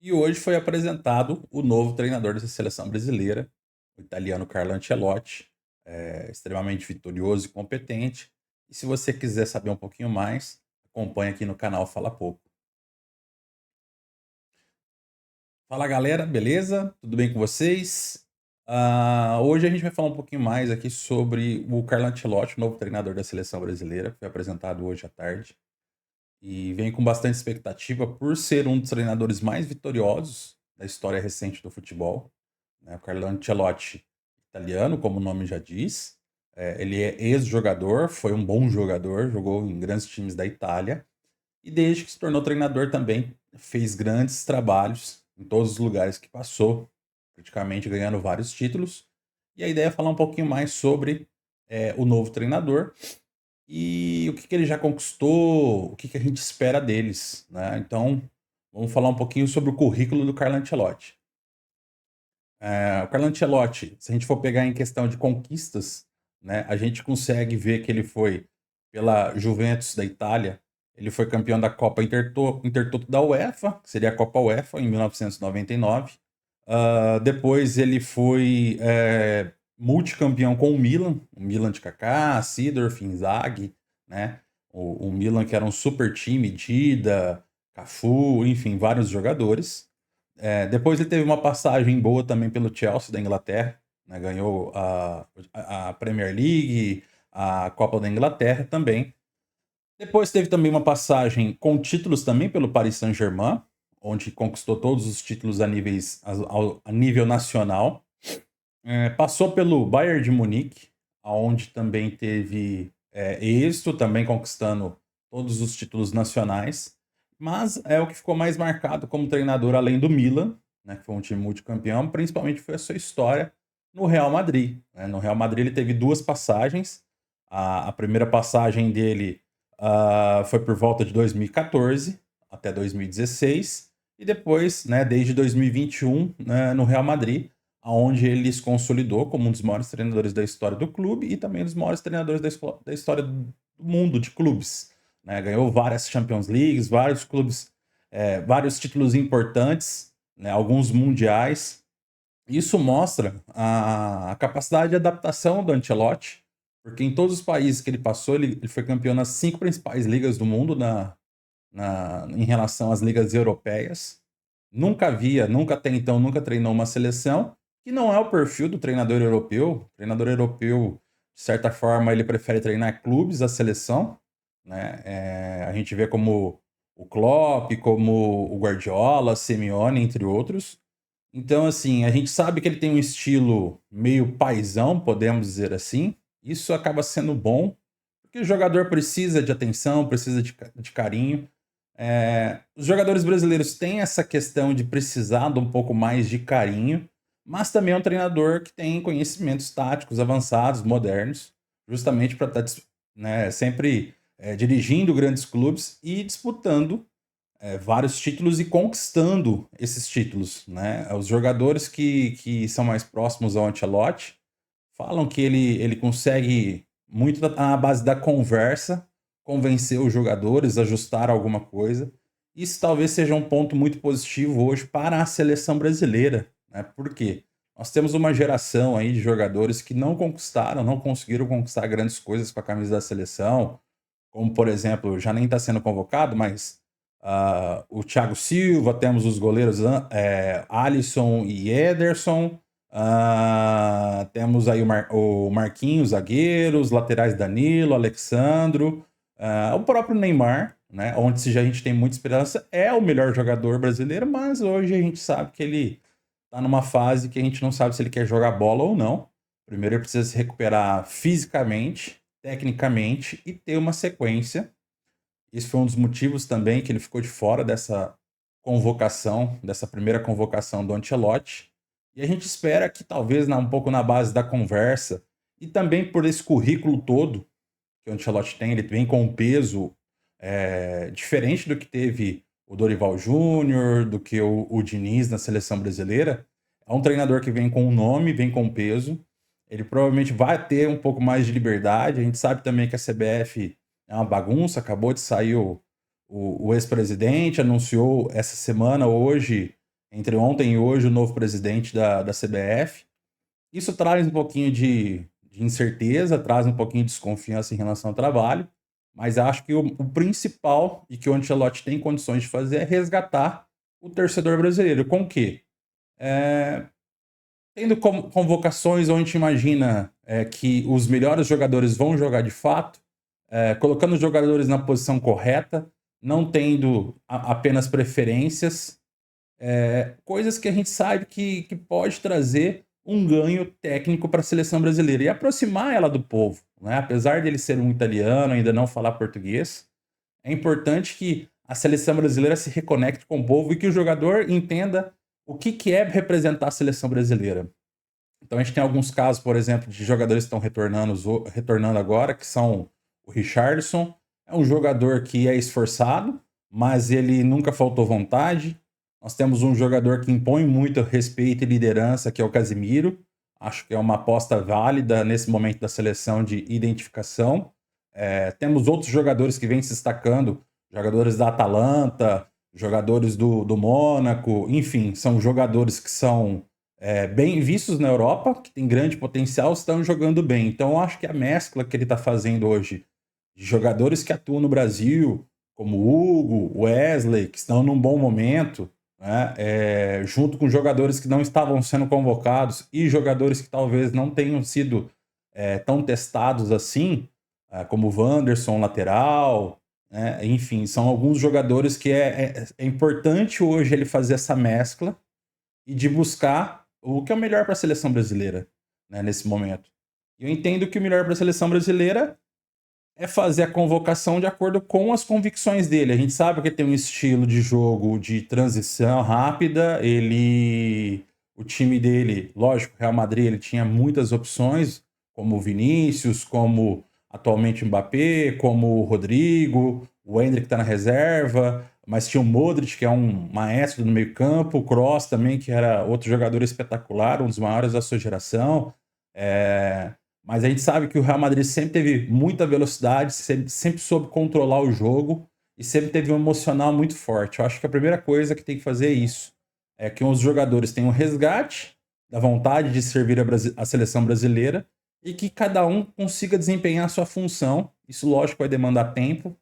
E hoje foi apresentado o novo treinador dessa seleção brasileira, o italiano Carlo Ancelotti, extremamente vitorioso e competente. E se você quiser saber um pouquinho mais, acompanhe aqui no canal Fala Pouco. Fala galera, beleza? Tudo bem com vocês? Hoje a gente vai falar um pouquinho mais aqui sobre o Carlo Ancelotti, o novo treinador da seleção brasileira, que foi apresentado hoje à tarde. E vem com bastante expectativa por ser um dos treinadores mais vitoriosos da história recente do futebol, né? O Carlo Ancelotti, italiano, como o nome já diz, ele é ex-jogador, foi um bom jogador, jogou em grandes times da Itália, e desde que se tornou treinador também fez grandes trabalhos em todos os lugares que passou, praticamente ganhando vários títulos. E a ideia é falar um pouquinho mais sobre o novo treinador e o que que ele já conquistou, o que que a gente espera deles, né. Então, vamos falar um pouquinho sobre o currículo do Carlo Ancelotti. O Carlo Ancelotti, se a gente for pegar em questão de conquistas, né, a gente consegue ver que ele foi pela Juventus da Itália, ele foi campeão da Copa Intertoto da UEFA, que seria a Copa UEFA, em 1999. Depois ele foi, multicampeão com o Milan de Kaká, Seedorf, Inzaghi, né, o Milan que era um super time, Dida, Cafu, enfim, vários jogadores. Depois ele teve uma passagem boa também pelo Chelsea da Inglaterra, né, ganhou a Premier League, a Copa da Inglaterra também. Depois teve também uma passagem com títulos também pelo Paris Saint-Germain, onde conquistou todos os títulos a nível nacional. Passou pelo Bayern de Munique, aonde também teve, êxito, também conquistando todos os títulos nacionais. Mas é o que ficou mais marcado como treinador, além do Milan, né, que foi um time multicampeão, principalmente foi a sua história no Real Madrid, né. No Real Madrid ele teve 2 passagens. A primeira passagem dele, foi por volta de 2014 até 2016, e depois, né, desde 2021, né, no Real Madrid, aonde ele se consolidou como um dos maiores treinadores da história do clube e também um dos maiores treinadores da história do mundo de clubes, né? Ganhou várias Champions Leagues, vários clubes, vários títulos importantes, né? Alguns mundiais. Isso mostra a capacidade de adaptação do Ancelotti, porque em todos os países que ele passou, ele foi campeão nas 5 principais ligas do mundo em relação às ligas europeias. Nunca até então, nunca treinou uma seleção, que não é o perfil do treinador europeu. O treinador europeu, de certa forma, ele prefere treinar clubes, a seleção, né? A gente vê como o Klopp, como o Guardiola, Simeone, entre outros. Então, assim, a gente sabe que ele tem um estilo meio paizão, podemos dizer assim. Isso acaba sendo bom, porque o jogador precisa de atenção, precisa de carinho. Os jogadores brasileiros têm essa questão de precisar de um pouco mais de carinho, mas também é um treinador que tem conhecimentos táticos avançados, modernos, justamente para estar, né, sempre dirigindo grandes clubes e disputando vários títulos e conquistando esses títulos, né? Os jogadores que são mais próximos ao Ancelotti falam que ele consegue muito à base da conversa, convencer os jogadores, ajustar alguma coisa. Isso talvez seja um ponto muito positivo hoje para a seleção brasileira, né? Por quê? Nós temos uma geração aí de jogadores que não conseguiram conquistar grandes coisas com a camisa da seleção, como por exemplo, já nem está sendo convocado, mas o Thiago Silva, temos os goleiros Alisson e Ederson, temos aí o Marquinhos, zagueiro, os laterais Danilo, Alexandro, o próprio Neymar, né, onde se já a gente tem muita esperança, é o melhor jogador brasileiro, mas hoje a gente sabe que ele está numa fase que a gente não sabe se ele quer jogar bola ou não. Primeiro ele precisa se recuperar fisicamente, tecnicamente e ter uma sequência. Esse foi um dos motivos também que ele ficou de fora dessa convocação, dessa primeira convocação do Ancelotti. E a gente espera que talvez um pouco na base da conversa e também por esse currículo todo que o Ancelotti tem, ele vem com um peso diferente do que teve o Dorival Júnior, do que o Diniz na seleção brasileira. É um treinador que vem com um nome, vem com peso. Ele provavelmente vai ter um pouco mais de liberdade. A gente sabe também que a CBF é uma bagunça. Acabou de sair o ex-presidente, anunciou essa semana, hoje, entre ontem e hoje, o novo presidente da CBF. Isso traz um pouquinho de incerteza, traz um pouquinho de desconfiança em relação ao trabalho, mas acho que o principal e que o Ancelotti tem condições de fazer é resgatar o torcedor brasileiro. Com o quê? Eh, Tendo convocações onde a gente imagina que os melhores jogadores vão jogar de fato, colocando os jogadores na posição correta, não tendo apenas preferências, coisas que a gente sabe que pode trazer um ganho técnico para a seleção brasileira e aproximar ela do povo, né? Apesar dele ser um italiano, ainda não falar português, é importante que a seleção brasileira se reconecte com o povo e que o jogador entenda o que é representar a seleção brasileira. Então a gente tem alguns casos, por exemplo, de jogadores que estão retornando agora, que são o Richarlison, é um jogador que é esforçado, mas ele nunca faltou vontade. Nós temos um jogador que impõe muito respeito e liderança, que é o Casemiro. Acho que é uma aposta válida nesse momento da seleção de identificação. Temos outros jogadores que vêm se destacando, jogadores da Atalanta, jogadores do Mônaco, enfim, são jogadores que são bem vistos na Europa, que tem grande potencial, estão jogando bem. Então, eu acho que a mescla que ele está fazendo hoje de jogadores que atuam no Brasil, como o Hugo, Wesley, que estão num bom momento, né, junto com jogadores que não estavam sendo convocados e jogadores que talvez não tenham sido tão testados assim, como o Wanderson, lateral, né, enfim, são alguns jogadores que é importante hoje ele fazer essa mescla e de buscar o que é o melhor para a seleção brasileira, né, nesse momento. Eu entendo que o melhor para a seleção brasileira é fazer a convocação de acordo com as convicções dele. A gente sabe que ele tem um estilo de jogo de transição rápida, o time dele, lógico, o Real Madrid, ele tinha muitas opções, como o Vinícius, como atualmente o Mbappé, como o Rodrigo, o Endrick está na reserva, mas tinha o Modric, que é um maestro no meio-campo, o Kroos também, que era outro jogador espetacular, um dos maiores da sua geração. Mas a gente sabe que o Real Madrid sempre teve muita velocidade, sempre soube controlar o jogo e sempre teve um emocional muito forte. Eu acho que a primeira coisa que tem que fazer é isso. É que os jogadores tenham um resgate da vontade de servir a seleção brasileira e que cada um consiga desempenhar a sua função. Isso, lógico, vai demandar tempo.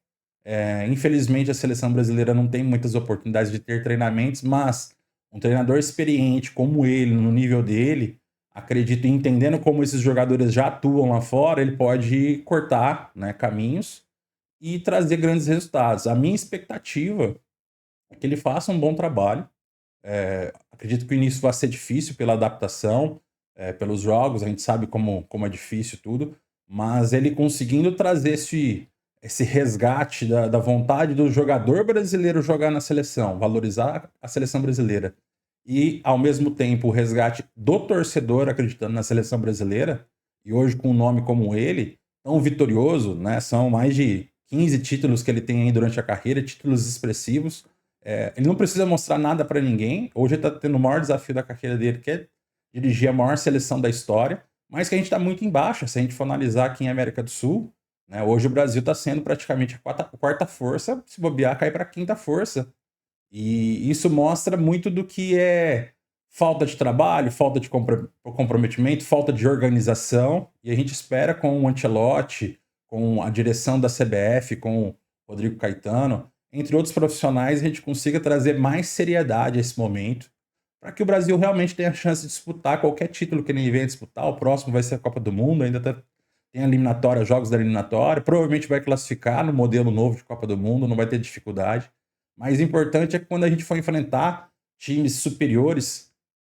Infelizmente, a seleção brasileira não tem muitas oportunidades de ter treinamentos, mas um treinador experiente como ele, no nível dele, acredito, entendendo como esses jogadores já atuam lá fora, ele pode cortar, né, caminhos e trazer grandes resultados. A minha expectativa é que ele faça um bom trabalho. Acredito que o início vai ser difícil pela adaptação, pelos jogos, a gente sabe como é difícil tudo, mas ele conseguindo trazer esse resgate da vontade do jogador brasileiro jogar na seleção, valorizar a seleção brasileira e, ao mesmo tempo, o resgate do torcedor acreditando na seleção brasileira, e hoje com um nome como ele, tão vitorioso, né? São mais de 15 títulos que ele tem aí durante a carreira, títulos expressivos. Ele não precisa mostrar nada para ninguém. Hoje ele está tendo o maior desafio da carreira dele, que é dirigir a maior seleção da história, mas que a gente está muito em baixa, se a gente for analisar aqui em América do Sul, né? Hoje o Brasil está sendo praticamente a quarta força, se bobear, cai para a quinta força. E isso mostra muito do que é falta de trabalho, falta de comprometimento, falta de organização. E a gente espera com o Ancelotti, com a direção da CBF, com o Rodrigo Caetano, entre outros profissionais, a gente consiga trazer mais seriedade a esse momento, para que o Brasil realmente tenha a chance de disputar qualquer título que ele venha disputar. O próximo vai ser a Copa do Mundo, ainda tem a eliminatória, jogos da eliminatória, provavelmente vai classificar no modelo novo de Copa do Mundo, não vai ter dificuldade. Mas o importante é que quando a gente for enfrentar times superiores,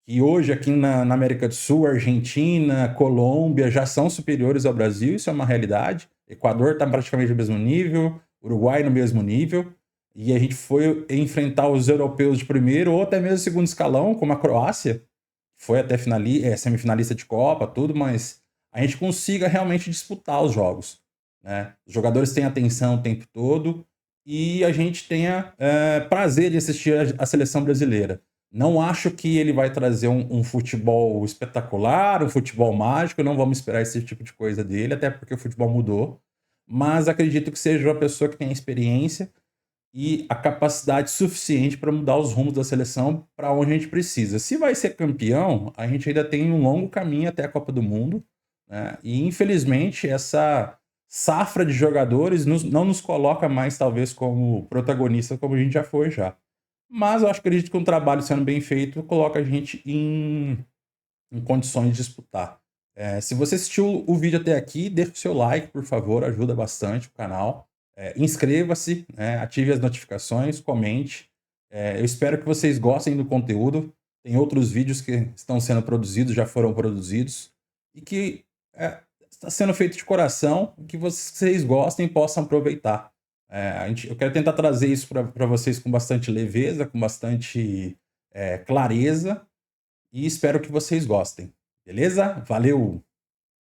que hoje aqui na América do Sul, Argentina, Colômbia, já são superiores ao Brasil, isso é uma realidade. Equador está praticamente no mesmo nível, Uruguai no mesmo nível, e a gente foi enfrentar os europeus de primeiro ou até mesmo segundo escalão, como a Croácia, que foi até semifinalista de Copa, tudo, mas a gente consiga realmente disputar os jogos, né? Os jogadores têm atenção o tempo todo, e a gente tenha prazer de assistir a seleção brasileira. Não acho que ele vai trazer um futebol espetacular, um futebol mágico, não vamos esperar esse tipo de coisa dele, até porque o futebol mudou, mas acredito que seja uma pessoa que tenha experiência e a capacidade suficiente para mudar os rumos da seleção para onde a gente precisa. Se vai ser campeão, a gente ainda tem um longo caminho até a Copa do Mundo, né? E infelizmente essa safra de jogadores não nos coloca mais talvez como protagonista como a gente já foi já. Mas eu acredito que um trabalho sendo bem feito coloca a gente em condições de disputar. Se você assistiu o vídeo até aqui, deixa o seu like, por favor, ajuda bastante o canal. Inscreva-se, né, ative as notificações, comente. Eu espero que vocês gostem do conteúdo. Tem outros vídeos que estão sendo produzidos, já foram produzidos, e que está sendo feito de coração, que vocês gostem e possam aproveitar. Eu quero tentar trazer isso para vocês com bastante leveza, com bastante clareza, e espero que vocês gostem. Beleza? Valeu!